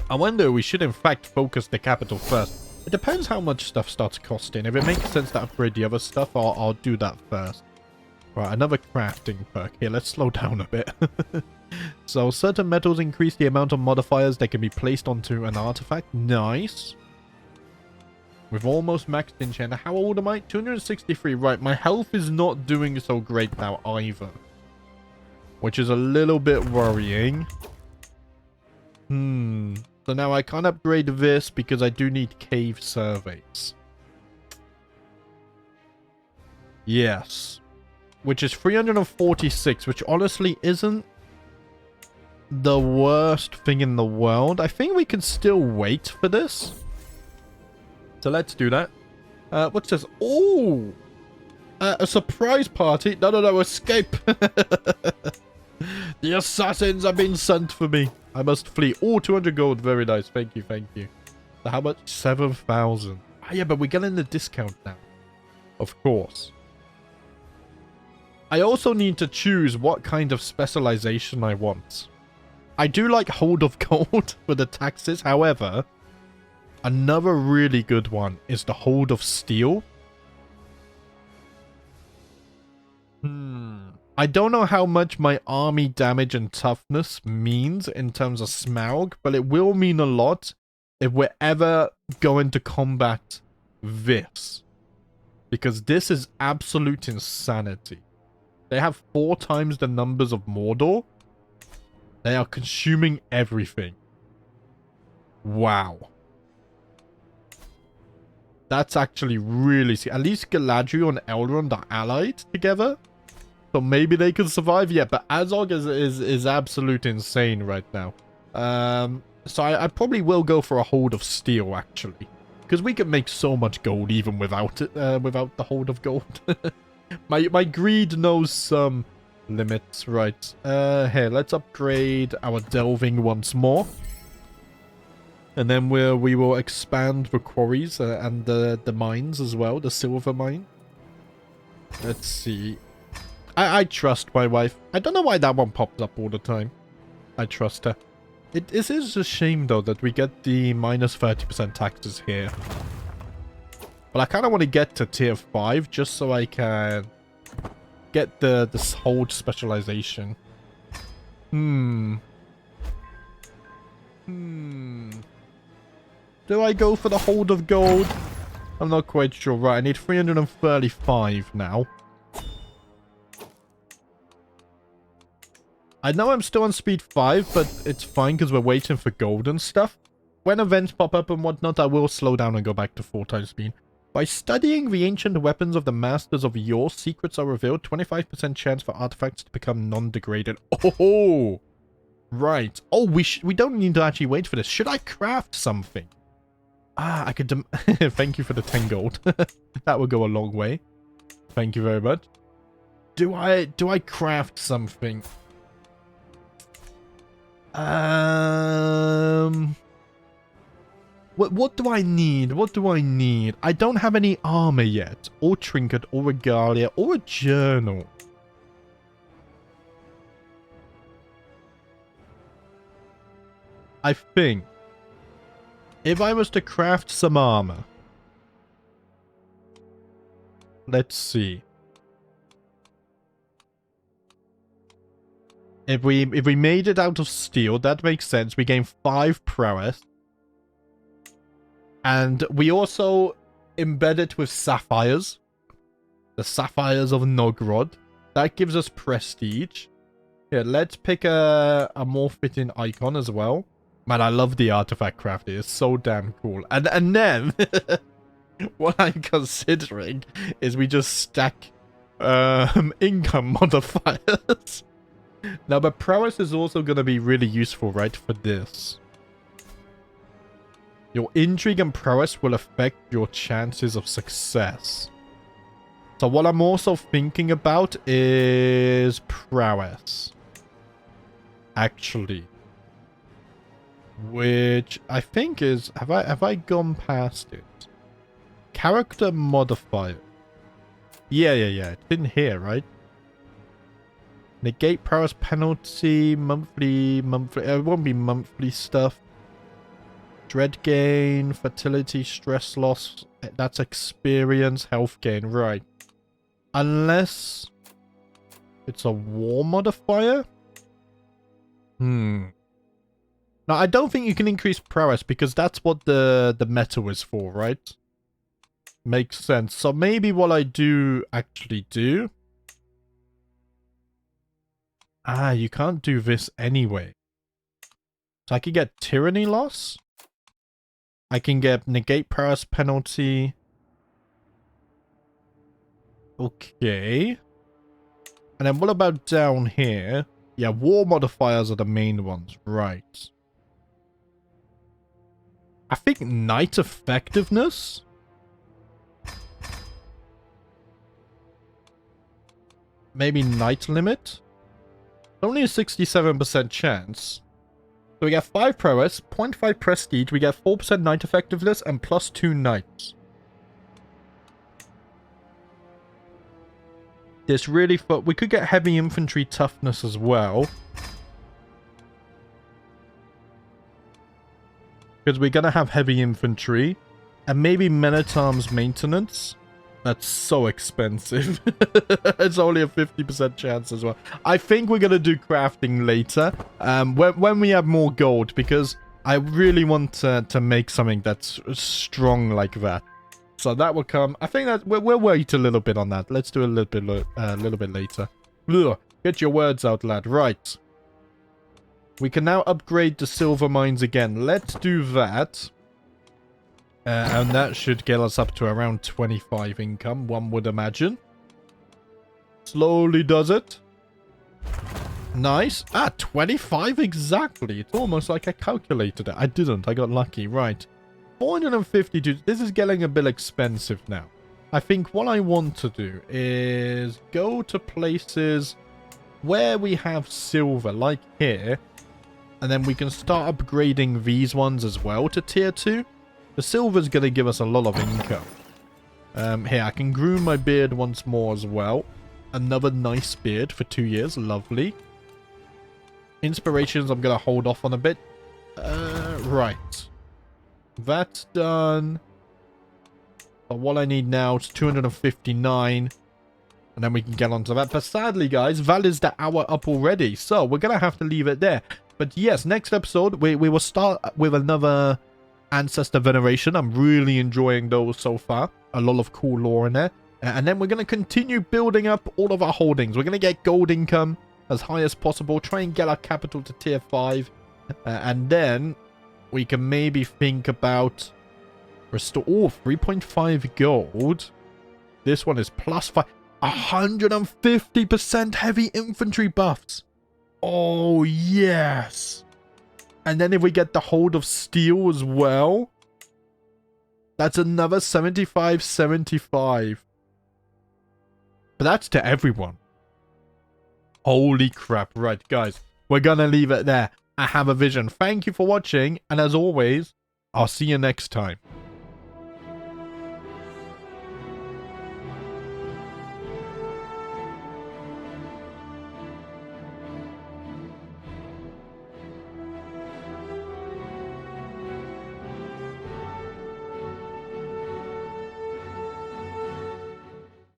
I wonder we should in fact focus the capital first. It depends how much stuff starts costing. If it makes sense to upgrade the other stuff, I'll do that first. Right, another crafting perk. Here, let's slow down a bit. So, certain metals increase the amount of modifiers that can be placed onto an artifact. Nice. We've almost maxed enchant. How old am I? 263. Right, my health is not doing so great now either. Which is a little bit worrying. So now I can't upgrade this because I do need cave surveys. Yes. Which is 346, which honestly isn't the worst thing in the world. I think we can still wait for this. So let's do that. What's this? Oh! A surprise party? No, escape! The assassins have been sent for me. I must flee. Oh, 200 gold. Very nice. Thank you, thank you. So how much? 7,000. Ah, yeah, but we're getting the discount now. Of course. I also need to choose what kind of specialization I want. I do like Hold of Gold for the taxes. However, another really good one is the Hold of Steel. I don't know how much my army damage and toughness means in terms of Smaug, but it will mean a lot if we're ever going to combat this. Because this is absolute insanity. They have 4 times the numbers of Mordor. They are consuming everything. Wow. That's actually really... At least Galadriel and Elrond are allied together. So maybe they can survive. Yeah, but Azog is absolute insane right now. So I probably will go for a Hold of Steel, actually. Because we can make so much gold even without it. Without the Hold of Gold. my greed knows some limits. Right. Here, let's upgrade our delving once more. And then we will expand the quarries and the mines as well. The silver mine. Let's see. I trust my wife. I don't know why that one pops up all the time. I trust her. It is a shame, though, that we get the minus 30% taxes here. But I kind of want to get to tier 5 just so I can get this hold specialization. Do I go for the Hold of Gold? I'm not quite sure. Right, I need 335 now. I know I'm still on speed 5, but it's fine because we're waiting for gold and stuff. When events pop up and whatnot, I will slow down and go back to 4 times speed. By studying the ancient weapons of the masters of yore, secrets are revealed. 25% chance for artifacts to become non-degraded. Oh! Right. Oh, we don't need to actually wait for this. Should I craft something? Ah, I could... Thank you for the 10 gold. That would go a long way. Thank you very much. Do I craft something? What do I need? What do I need? I don't have any armor yet, or trinket, or regalia, or a journal. I think if I was to craft some armor, let's see. If we made it out of steel, that makes sense. We gain 5 prowess. And we also embed it with sapphires. The sapphires of Nogrod. That gives us prestige. Here, let's pick a more fitting icon as well. Man, I love the artifact crafting. It's so damn cool. And then, what I'm considering is we just stack income modifiers. Now, but prowess is also going to be really useful, right, for this. Your intrigue and prowess will affect your chances of success. So what I'm also thinking about is prowess. Actually. Which I think is... Have I gone past it? Character modifier. Yeah. It's in here, right? Negate prowess penalty, monthly... It won't be monthly stuff. Dread gain, fertility, stress loss. That's experience, health gain. Right. Unless it's a war modifier? No, I don't think you can increase prowess because that's what the meta is for, right? Makes sense. So maybe what I do actually do... Ah, you can't do this anyway. So I can get tyranny loss. I can get negate prowess penalty. Okay. And then what about down here? Yeah, war modifiers are the main ones. Right. I think knight effectiveness? Maybe knight limit? Only a 67% chance. So we get 5 prowess, 0.5 prestige, we get 4% knight effectiveness, and plus 2 knights. This really fun. We could get heavy infantry toughness as well. Because we're going to have heavy infantry. And maybe men-at-arms maintenance. That's so expensive. It's only a 50% chance as well. I think we're going to do crafting later. When we have more gold. Because I really want to make something that's strong like that. So that will come. I think that we'll wait a little bit on that. Let's do a little bit later. Ugh, get your words out, lad. Right. We can now upgrade the silver mines again. Let's do that. And that should get us up to around 25 income, one would imagine. Slowly does it. Nice. Ah, 25 exactly. It's almost like I calculated it. I didn't. I got lucky. Right. 452. This is getting a bit expensive now. I think what I want to do is go to places where we have silver, like here. And then we can start upgrading these ones as well to tier 2. The silver's going to give us a lot of income. Here, I can groom my beard once more as well. Another nice beard for 2 years. Lovely. Inspirations, I'm going to hold off on a bit. Right. That's done. But what I need now is 259. And then we can get onto that. But sadly, guys, that is the hour up already. So we're going to have to leave it there. But yes, next episode, we will start with another Ancestor Veneration. I'm really enjoying those so far. A lot of cool lore in there. And then we're going to continue building up all of our holdings. We're going to get gold income as high as possible. Try and get our capital to tier 5. And then we can maybe think about restore... Oh, 3.5 gold. This one is plus 5. 150% heavy infantry buffs. Oh, yes. And then if we get the Hold of Steel as well, that's another 75-75. But that's to everyone. Holy crap. Right, guys. We're gonna leave it there. I have a vision. Thank you for watching. And as always, I'll see you next time.